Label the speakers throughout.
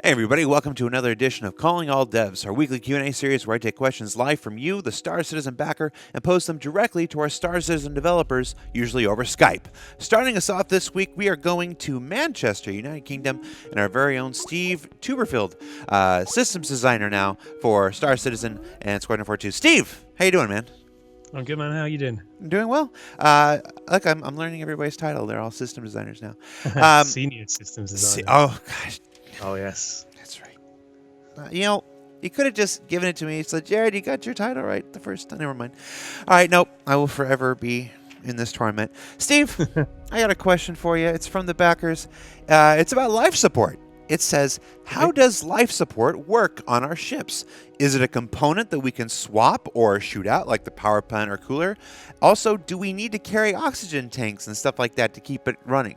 Speaker 1: Hey everybody, welcome to another edition of Calling All Devs, our weekly Q&A series where I take questions live from you, the Star Citizen backer, and post them directly to our Star Citizen developers, usually over Skype. Starting us off this week, we are going to Manchester, United Kingdom, and our very own Steve TURBERFIELD, systems designer now for Star Citizen and Squadron 42. Steve, how you doing, man?
Speaker 2: I'm good, man. How are you doing?
Speaker 1: I'm doing well. Look, I'm learning everybody's title. They're all system designers now.
Speaker 2: Senior systems designer.
Speaker 1: Oh, gosh.
Speaker 2: Oh, yes.
Speaker 1: That's right. You could have just given it to me. So, Jared, you got your title right the first time. Never mind. All right, nope. I will forever be in this torment. Steve, I got a question for you. It's from the backers. It's about life support. It says, how does life support work on our ships? Is it a component that we can swap or shoot out, like the power plant or cooler? Also, do we need to carry oxygen tanks and stuff like that to keep it running?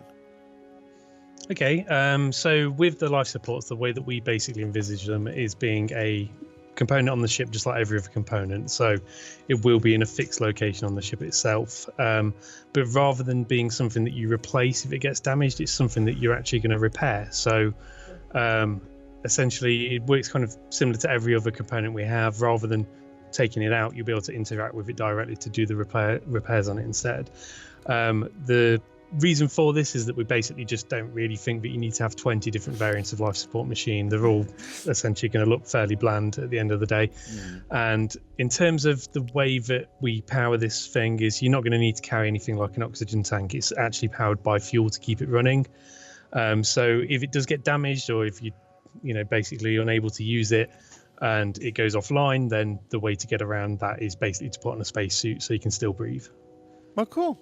Speaker 2: Okay, so with the life supports, the way that we basically envisage them is being a component on the ship, just like every other component. So it will be in a fixed location on the ship itself. But rather than being something that you replace if it gets damaged, it's something that you're actually going to repair. So essentially, it works kind of similar to every other component we have. Rather than taking it out, you'll be able to interact with it directly to do the repairs on it instead. The reason for this is that we basically just don't really think that you need to have 20 different variants of life support machine. They're all essentially going to look fairly bland at the end of the day. And in terms of the way that we power this thing is you're not going to need to carry anything like an oxygen tank. It's actually powered by fuel to keep it running. So if it does get damaged, or if you basically unable to use it and it goes offline, then the way to get around that is basically to put on a spacesuit so you can still breathe.
Speaker 1: Well, cool.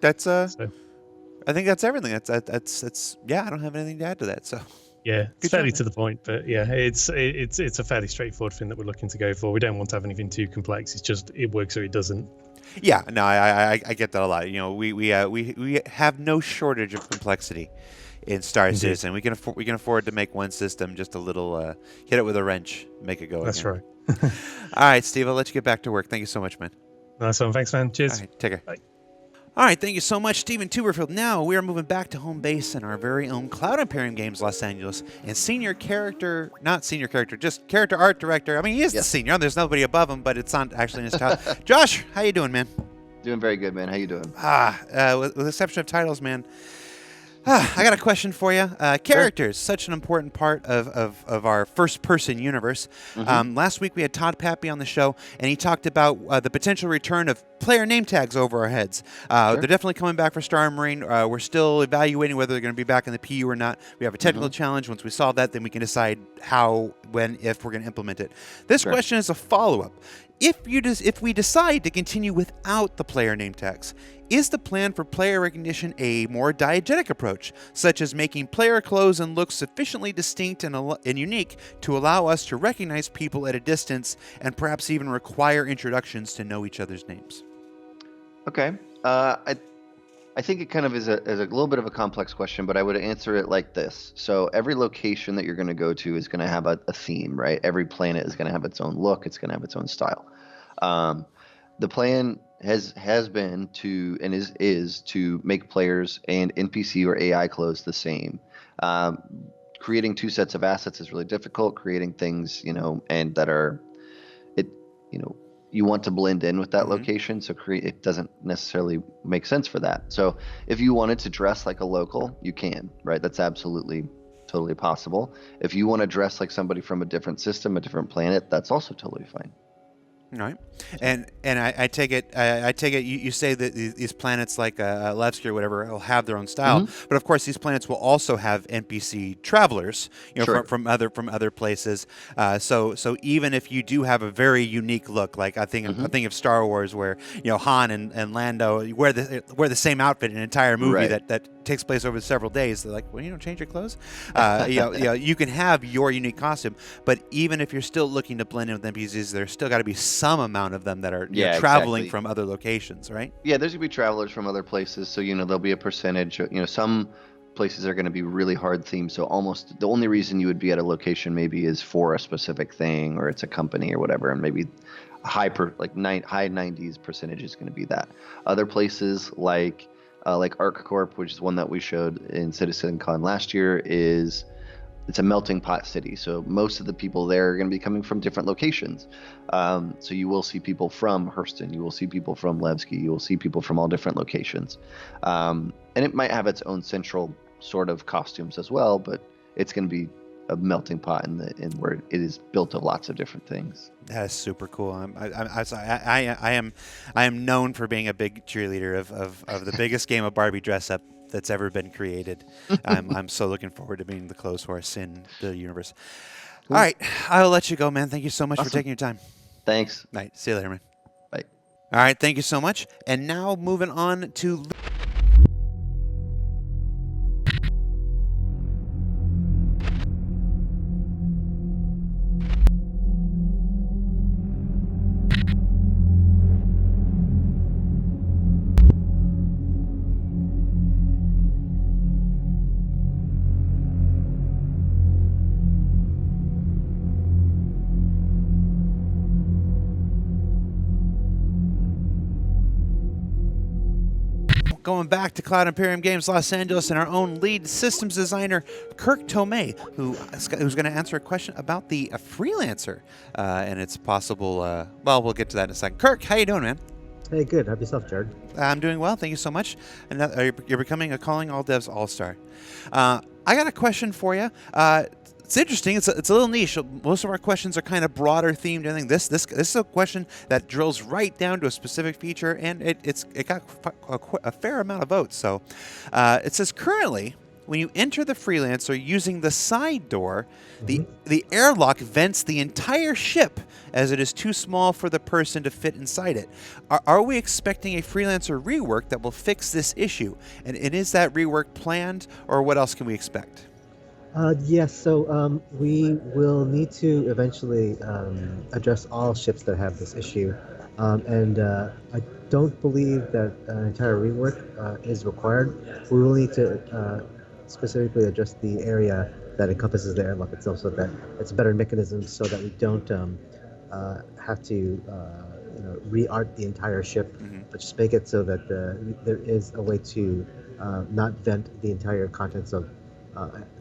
Speaker 1: That's I think that's everything. That's yeah. I don't have anything to add to that. So
Speaker 2: yeah, it's fairly to the point, but yeah, it's a fairly straightforward thing that we're looking to go for. We don't want to have anything too complex. It's just it works or it doesn't.
Speaker 1: Yeah, no, I get that a lot. We have no shortage of complexity in Star Citizen. We can afford to make one system just a little hit it with a wrench, make it go.
Speaker 2: That's
Speaker 1: again.
Speaker 2: right.
Speaker 1: All right, Steve, I'll let you get back to work. Thank you so much, man.
Speaker 2: Nice one. Thanks, man. Cheers.
Speaker 1: All right, take care.
Speaker 2: Bye.
Speaker 1: All right, thank you so much, Steven TURBERFIELD. Now we are moving back to home base in our very own Cloud Imperium Games, Los Angeles, and just character art director. I mean, he is the senior. There's nobody above him, but it's not actually in his title. Josh, how you doing, man?
Speaker 3: Doing very good, man. How you doing?
Speaker 1: With the exception of titles, man. I got a question for you. Characters, such an important part of our first-person universe. Last week we had Todd Pappy on the show, and he talked about the potential return of player name tags over our heads. They're definitely coming back for Star Marine. We're still evaluating whether they're going to be back in the PU or not. We have a technical challenge. Once we solve that, then we can decide how, when, if we're going to implement it. This question is a follow-up. If we decide to continue without the player name tags, is the plan for player recognition a more diegetic approach, such as making player clothes and looks sufficiently distinct and unique to allow us to recognize people at a distance and perhaps even require introductions to know each other's names?
Speaker 3: Okay. I think it kind of is a little bit of a complex question, but I would answer it like this. So every location that you're going to go to is going to have a theme, right? Every planet is going to have its own look. It's going to have its own style. The plan has been to and is to make players and NPC or AI clothes the same. Creating two sets of assets is really difficult. Creating things, and that are you want to blend in with that location, so it doesn't necessarily make sense for that. So if you wanted to dress like a local, you can, right? That's absolutely totally possible. If you want to dress like somebody from a different system, a different planet, that's also totally fine.
Speaker 1: Right, and I take it you say that these planets like Levski or whatever will have their own style, but of course these planets will also have NPC travelers, from other places. So even if you do have a very unique look, like I think of Star Wars, where Han and Lando wear the same outfit in an entire movie that takes place over several days. They're like, well, change your clothes. You can have your unique costume, but even if you're still looking to blend in with NPCs, there's still got to be some amount of them that are traveling from other locations, right?
Speaker 3: Yeah, there's gonna be travelers from other places, so there'll be a percentage. Some places are going to be really hard themed, so almost the only reason you would be at a location maybe is for a specific thing, or it's a company or whatever, and maybe high 90s percentage is going to be that. Other places like ArcCorp, which is one that we showed in CitizenCon last year, is it's a melting pot city. So most of the people there are going to be coming from different locations. So you will see people from Hurston, you will see people from Levski, you will see people from all different locations. And it might have its own central sort of costumes as well, but it's going to be a melting pot in where it is built of lots of different things.
Speaker 1: That is super cool. I am known for being a big cheerleader of the biggest game of Barbie dress up that's ever been created. I'm so looking forward to being the clothes horse in the universe. Cool. All right, I'll let you go, man. Thank you so much for taking your time.
Speaker 3: Thanks.
Speaker 1: All right, see you later, man.
Speaker 3: Bye.
Speaker 1: All right, thank you so much. And now moving on to... Going back to Cloud Imperium Games Los Angeles and our own lead systems designer, KIRK TOME, who's going to answer a question about the Freelancer and its possible, well, we'll get to that in a second. KIRK, how you doing, man?
Speaker 4: Hey, good. How about yourself, Jared?
Speaker 1: I'm doing well. Thank you so much. And you're becoming a Calling All Devs All-Star. I got a question for you. It's interesting. It's a little niche. Most of our questions are kind of broader themed. I think this is a question that drills right down to a specific feature, and it got a fair amount of votes. So it says currently, when you enter the Freelancer using the side door, the airlock vents the entire ship as it is too small for the person to fit inside it. Are we expecting a Freelancer rework that will fix this issue? And is that rework planned, or what else can we expect?
Speaker 4: Yes, so we will need to eventually address all ships that have this issue. And I don't believe that an entire rework is required. We will need to specifically address the area that encompasses the airlock itself so that it's a better mechanism so that we don't have to re-art the entire ship, but just make it so that there is a way to not vent the entire contents of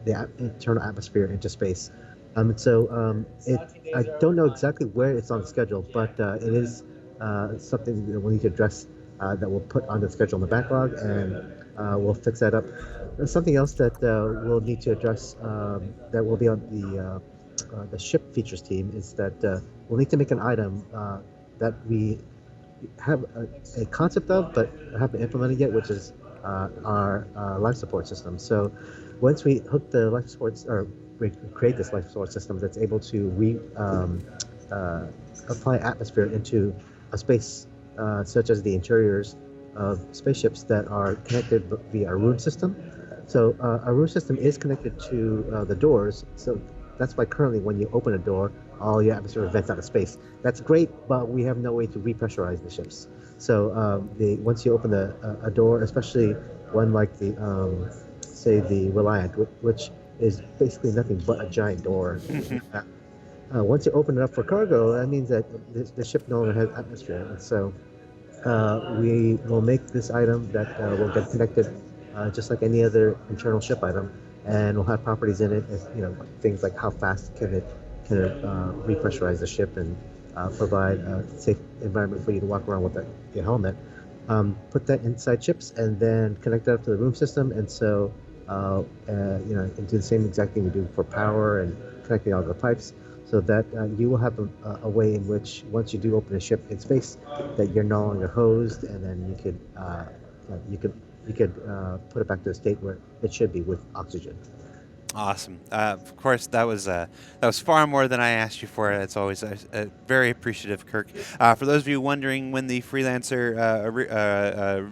Speaker 4: the internal atmosphere into space. I don't know exactly where it's on the schedule, but it is something that we'll need to address that we'll put on the schedule in the backlog, and we'll fix that up. There's something else that we'll need to address that will be on the ship features team is that we'll need to make an item that we have a concept of but haven't implemented yet, which is our life support system. So once we hook the life supports, or we create this life support system that's able to apply atmosphere into a space, such as the interiors of spaceships that are connected via a room system. So our room system is connected to the doors. So that's why currently when you open a door, all your atmosphere vents out of space. That's great, but we have no way to repressurize the ships. So once you open a door, especially one like say the Reliant, which is basically nothing but a giant door. Once you open it up for cargo, that means that the ship no longer has atmosphere. And so we will make this item that will get connected just like any other internal ship item, and we'll have properties in it, things like how fast can it repressurize the ship and provide a safe environment for you to walk around with your helmet. Put that inside ships and then connect that up to the room system, and so and do the same exact thing we do for power and connecting all the pipes, so that you will have a way in which once you do open a ship in space, that you're no longer hosed, and then you could put it back to the state where it should be with oxygen.
Speaker 1: Awesome. Of course, that was far more than I asked you for. It's always very appreciative, KIRK. For those of you wondering when the Freelancer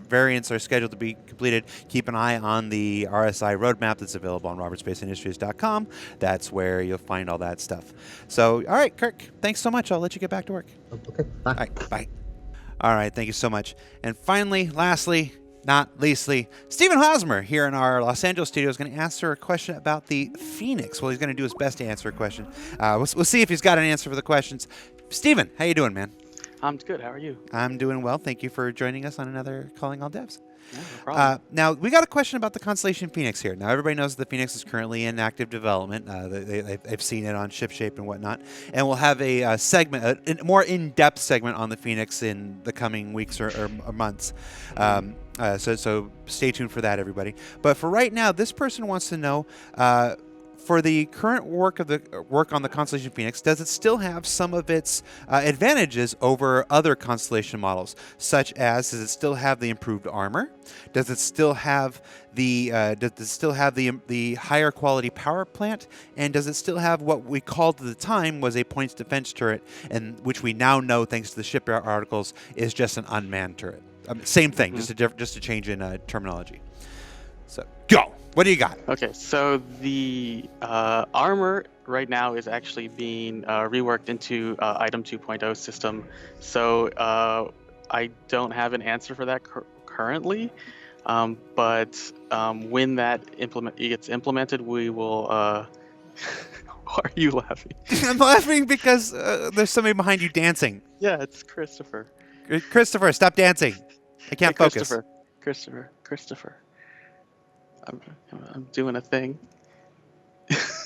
Speaker 1: variants are scheduled to be completed, keep an eye on the RSI roadmap that's available on robertspaceindustries.com. That's where you'll find all that stuff. So, all right, KIRK, thanks so much. I'll let you get back to work.
Speaker 4: Okay, bye.
Speaker 1: All right, bye. All right, thank you so much. And finally, lastly, not leastly, Stephen Hosmer here in our Los Angeles studio is going to answer a question about the Phoenix. Well, he's going to do his best to answer a question. We'll see if he's got an answer for the questions. Stephen, how you doing, man?
Speaker 5: I'm good. How are you?
Speaker 1: I'm doing well. Thank you for joining us on another Calling All Devs.
Speaker 5: Yeah, no problem.
Speaker 1: Now, we got a question about the constellation Phoenix here. Now, everybody knows the Phoenix is currently in active development. They've seen it on ShipShape and whatnot. And we'll have a segment, a more in-depth segment on the Phoenix in the coming weeks or months. So stay tuned for that, everybody. But for right now, this person wants to know, for the current work on the constellation Phoenix, does it still have some of its advantages over other constellation models, such as does it still have the improved armor? Does it still have the higher quality power plant? And does it still have what we called at the time was a points defense turret, and which we now know, thanks to the shipyard articles, is just an unmanned turret? Same thing, just a change in terminology. So go. What do you got?
Speaker 5: Okay, so the armor right now is actually being reworked into Item 2.0 system. So I don't have an answer for that currently, but when that gets implemented, we will. Why are you laughing?
Speaker 1: I'm laughing because there's somebody behind you dancing.
Speaker 5: Yeah, it's Christopher.
Speaker 1: Christopher, stop dancing. I can't focus.
Speaker 5: Christopher. I'm doing a thing.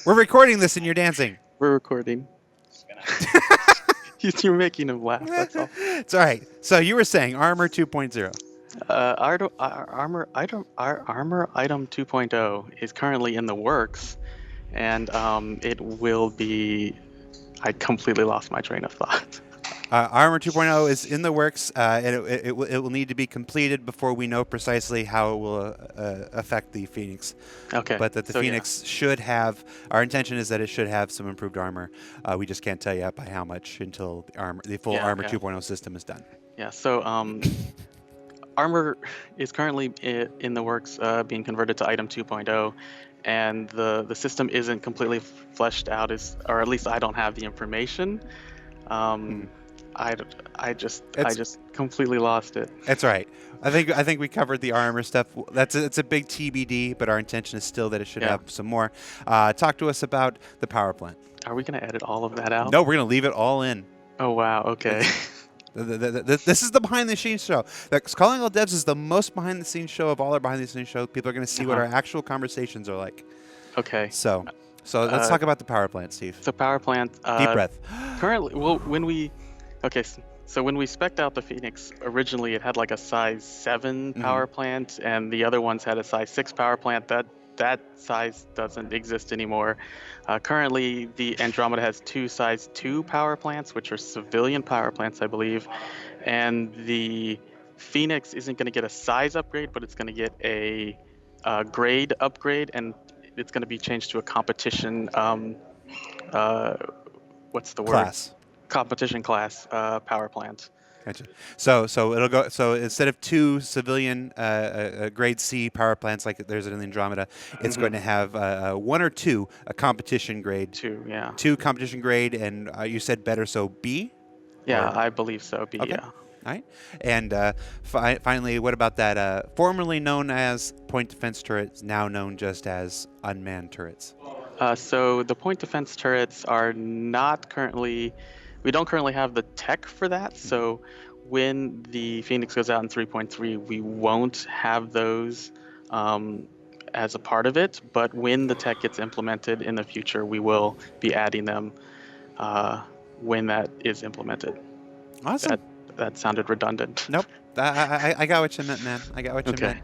Speaker 1: We're recording this and you're dancing.
Speaker 5: We're recording. You're making him laugh. That's all.
Speaker 1: It's all right. So you were saying Armor 2.0.
Speaker 5: Armor item 2.0 is currently in the works, and it will be. I completely lost my train of thought.
Speaker 1: Armor 2.0 is in the works, and it will need to be completed before we know precisely how it will affect the Phoenix.
Speaker 5: Okay.
Speaker 1: But that the Phoenix should have, our intention is that it should have some improved armor. We just can't tell you by how much until the full Armor 2.0 system is done.
Speaker 5: Yeah, so armor is currently in the works, being converted to Item 2.0, and the system isn't completely fleshed out, or at least I don't have the information. I just completely lost it.
Speaker 1: That's right. I think we covered the armor stuff. It's a big TBD, but our intention is still that it should have some more. Talk to us about the power plant.
Speaker 5: Are we going to edit all of that out?
Speaker 1: No, we're going to leave it all in.
Speaker 5: Oh wow. Okay.
Speaker 1: This is the behind the scenes show. Calling All Devs is the most behind the scenes show of all our behind the scenes shows. People are going to see what our actual conversations are like.
Speaker 5: Okay.
Speaker 1: So let's talk about the power plant, Steve.
Speaker 5: So power plant.
Speaker 1: Deep breath.
Speaker 5: Currently, well, when we spec'd out the Phoenix, originally it had like a size 7 power plant, and the other ones had a size 6 power plant. That size doesn't exist anymore. Currently, the Andromeda has 2 size 2 power plants, which are civilian power plants, I believe. And the Phoenix isn't going to get a size upgrade, but it's going to get a grade upgrade, and it's going to be changed to a competition. What's the word?
Speaker 1: Class.
Speaker 5: Competition class power plant.
Speaker 1: Gotcha. So it'll go. So instead of 2 civilian grade C power plants like there's in the Andromeda, it's going to have 1 or 2 a competition grade.
Speaker 5: 2, yeah.
Speaker 1: 2 competition grade, and you said better, so B.
Speaker 5: Yeah,
Speaker 1: or?
Speaker 5: I believe so. B.
Speaker 1: Okay.
Speaker 5: Yeah.
Speaker 1: All right. And finally, what about that formerly known as point defense turrets, now known just as unmanned turrets?
Speaker 5: So the point defense turrets are not currently. We don't currently have the tech for that, so when the Phoenix goes out in 3.3, we won't have those as a part of it, but when the tech gets implemented in the future, we will be adding them when that is implemented.
Speaker 1: Awesome.
Speaker 5: That sounded redundant.
Speaker 1: Nope. I got what you meant, man. I got what you meant.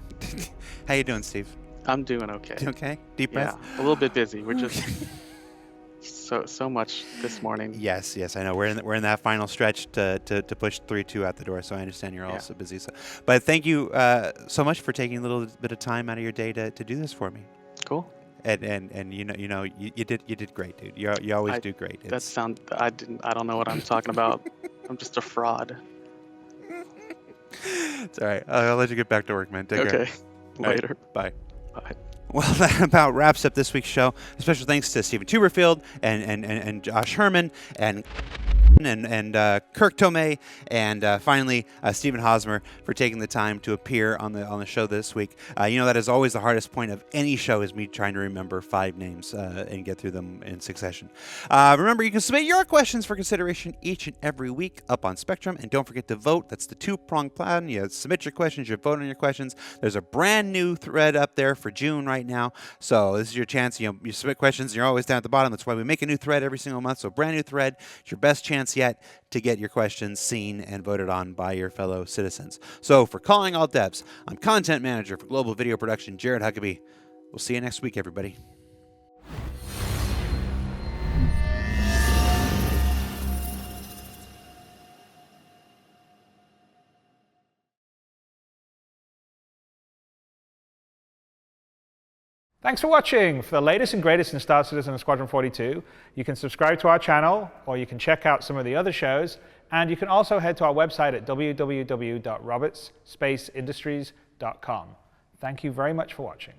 Speaker 1: How you doing, Steve?
Speaker 5: I'm doing okay.
Speaker 1: You okay? Deep breath?
Speaker 5: Yeah, a little bit busy. We're just... So much this morning.
Speaker 1: Yes, I know. We're in that final stretch to push 3-2 out the door. So I understand you're also busy. So, but thank you so much for taking a little bit of time out of your day to do this for me.
Speaker 5: Cool.
Speaker 1: And you did great, dude. You always do great.
Speaker 5: I don't know what I'm talking about. I'm just a fraud.
Speaker 1: It's all right. I'll let you get back to work, man. Take care.
Speaker 5: Okay. Later.
Speaker 1: Right. Bye.
Speaker 5: Bye.
Speaker 1: Well, that about wraps up this week's show. Special thanks to Stephen TURBERFIELD and Josh HERMAN and and KIRK, TOME, and finally Stephen HOSMER for taking the time to appear on the show this week. You know, that is always the hardest point of any show, is me trying to remember 5 names and get through them in succession. Remember, you can submit your questions for consideration each and every week up on Spectrum, and don't forget to vote. That's the 2-pronged plan. You submit your questions, you vote on your questions. There's a brand new thread up there for June right now, so this is your chance. You submit questions, and you're always down at the bottom. That's why we make a new thread every single month. So brand new thread. It's your best chance yet to get your questions seen and voted on by your fellow citizens. So for Calling All Devs, I'm Content Manager for Global Video Production, Jared Huckabee. We'll see you next week, everybody.
Speaker 6: Thanks for watching. For the latest and greatest in Star Citizen and Squadron 42, you can subscribe to our channel, or you can check out some of the other shows, and you can also head to our website at www.robertsspaceindustries.com. Thank you very much for watching.